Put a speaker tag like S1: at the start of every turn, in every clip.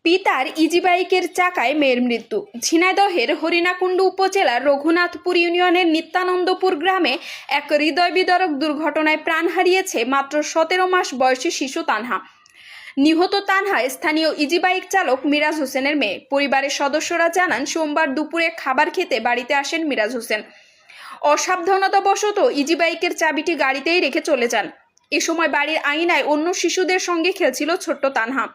S1: পিতার ইজি বাইকের চাকায় মেয়ের মৃত্যু। ঝিনাইদহের হরিণাকুণ্ডু উপজেলার রঘুনাথপুর ইউনিয়নের নিত্যানন্দপুর গ্রামে এক হৃদয় বিদারক দুর্ঘটনায় প্রাণ হারিয়েছে মাত্র 17 মাস বয়সী শিশু তানহা। নিহত তানহা স্থানীয় ইজি বাইক চালক মিরাজ হোসেনের মেয়ে। পরিবারের সদস্যরা জানান, সোমবার দুপুরে খাবার খেতে বাড়িতে আসেন মিরাজ হোসেন। অসাবধানতাবশত ইজি বাইকের চাবিটি গাড়িতেই রেখে চলে যান। এ সময় বাড়ির আঙিনায় অন্য শিশুদের সঙ্গে খেলছিল ছোট্ট তানহা।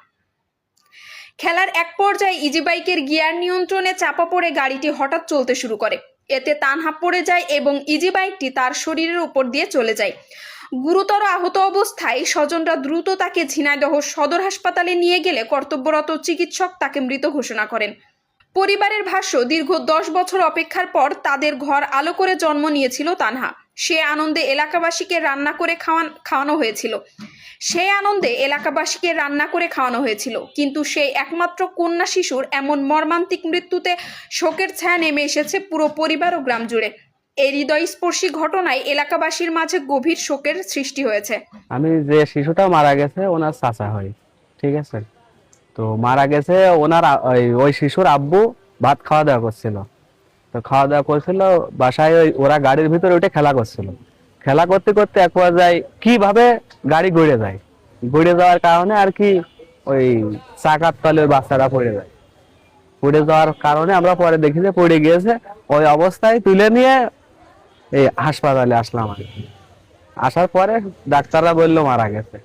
S1: খেলার এক পর্যায়ে ইজি বাইকের গিয়ার নিয়ন্ত্রণে চাপা পড়ে গাড়িটি হঠাৎ চলতে শুরু করে। এতে তানহা পড়ে যায় এবং ইজি বাইকটি তার শরীরের উপর দিয়ে চলে যায়। গুরুতর আহত অবস্থায় স্বজনরা দ্রুত তাকে ঝিনাইদহ সদর হাসপাতালে নিয়ে গেলে কর্তব্যরত চিকিৎসক তাকে মৃত ঘোষণা করেন। পরিবারের ভাষ্য, দীর্ঘ 10 বছর অপেক্ষার পর তাদের ঘর আলো করে জন্ম নিয়েছিল তানহা। সে আনন্দে এলাকাবাসীকে রান্না করে খাওয়ানো হয়েছিল। কিন্তু সেই একমাত্র কন্যা শিশুর এমন মর্মান্তিক মৃত্যুতে শোকের ছায়া নেমে এসেছে পুরো পরিবার ও গ্রাম জুড়ে। এই হৃদয়স্পর্শী ঘটনায় এলাকাবাসীর মাঝে গভীর শোকের সৃষ্টি হয়েছে।
S2: আমি যে শিশুটা মারা গেছে ওনার চাচা হয়, ঠিক আছে। তো মারা গেছে ওই শিশুর আব্বু ভাত খাওয়া দাওয়া করছিল। তো খাওয়া দাওয়া করছিল বাসায়, ওরা গাড়ির ভিতরে উঠে খেলা করছিল। খেলা করতে করতে এক পর্যায়ে কিভাবে গাড়ি গড়ে যাওয়ার কারণে আর কি ওই চাকার তলে ওই বাচ্চাটা পড়ে যাওয়ার কারণে আমরা পরে দেখি যে পড়ে গিয়েছে। ওই অবস্থায় তুলে নিয়ে এই হাসপাতালে আসলাম। আর কি আসার পরে ডাক্তাররা বললো মারা গেছে,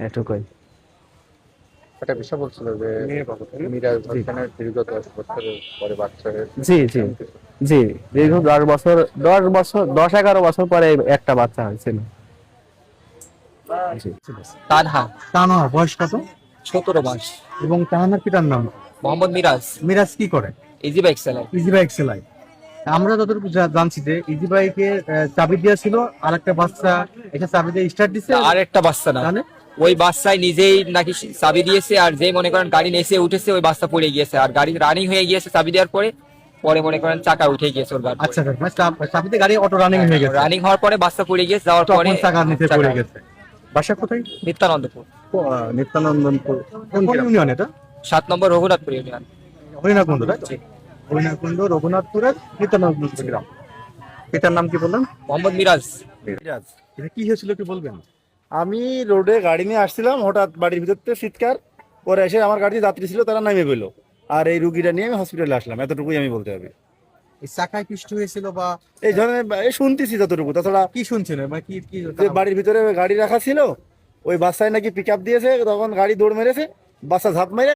S2: এটুকুই।
S3: একটা বিষয় বলছিল যে মিরাজ হোসেনের দীর্ঘ 10 বছরের পরে বাচ্চা হয়েছে।
S2: জি জি জি, দীর্ঘ 10-11 বছর পরে একটা বাচ্চা হয়েছিল।
S4: তানহা বয়স কত?
S5: 17 মাস।
S4: এবং তানহার পিতার নাম?
S5: মোহাম্মদ মিরাজ।
S4: মিরাজ কি করে?
S5: ইজি বাইক চালায়।
S4: ইজি বাইক চালায়। আমরা যতটুকু জানছি যে ইজি বাইকে চাবি দেওয়া ছিল, আর একটা বাচ্চা এটা চাবি দিয়ে স্টার্ট দিছে,
S5: আর একটা বাচ্চা না,
S4: জানে
S5: ওই বাচ্চাই নিজেই নাকি চাবি দিয়েছে, আর যেই মনে করেন গাড়ি নেচে উঠেছে ওই বাচ্চা পড়ে গিয়েছে, আর গাড়ি রানিং হয়ে গিয়েছে চাবি দেওয়ার পরে মনে করেন চাকা উঠে গিয়েছে ওর গাড়ি।
S4: আচ্ছা, মানে চাবিতে গাড়ি অটো রানিং হয়ে গেছে,
S5: রানিং হওয়ার পরে বাচ্চা পড়ে গিয়েছে, যাওয়ার পরে
S4: তখন চাকা নিচে পড়ে গেছে। বাসা কোথায়?
S5: নিত্যানন্দপুর।
S4: নিত্যানন্দপুর কোন ইউনিয়ন এটা?
S5: 7 নম্বর রঘুনাথপুর ইউনিয়ন।
S4: হরিণাকুণ্ড, তাই তো? হরিণাকুণ্ড রঘুনাথপুরের নিত্যানন্দপুর গ্রাম। পিতার নাম কি বললেন?
S5: মোহাম্মদ মিরাজ।
S4: এটা কি হয়েছিল কি বলবেন?
S6: আমি রোডে গাড়ি নিয়ে আসছিলাম, হঠাৎ বাড়ির ভিতর থেকে চিৎকার পরে এসে আমার গাড়িতে যাত্রী ছিল, তারা নামে পেলো, আর এই রুগীটা নিয়ে আমি হসপিটালে আসলাম। এতটুকুই আমি বলতে হবে।
S4: এই চাকায় পিষ্ট হয়েছিল বা
S6: এই ধরনের শুনতেছি যতটুকু, তাছাড়া
S4: কি শুনছেন মানে কি
S6: যে বাড়ির ভিতরে গাড়ি রাখা ছিল, ওই বাচ্চায় নাকি পিক আপ দিয়েছে, তখন গাড়ি দৌড় মেরেছে, বাচ্চা ঝাঁপ মেরে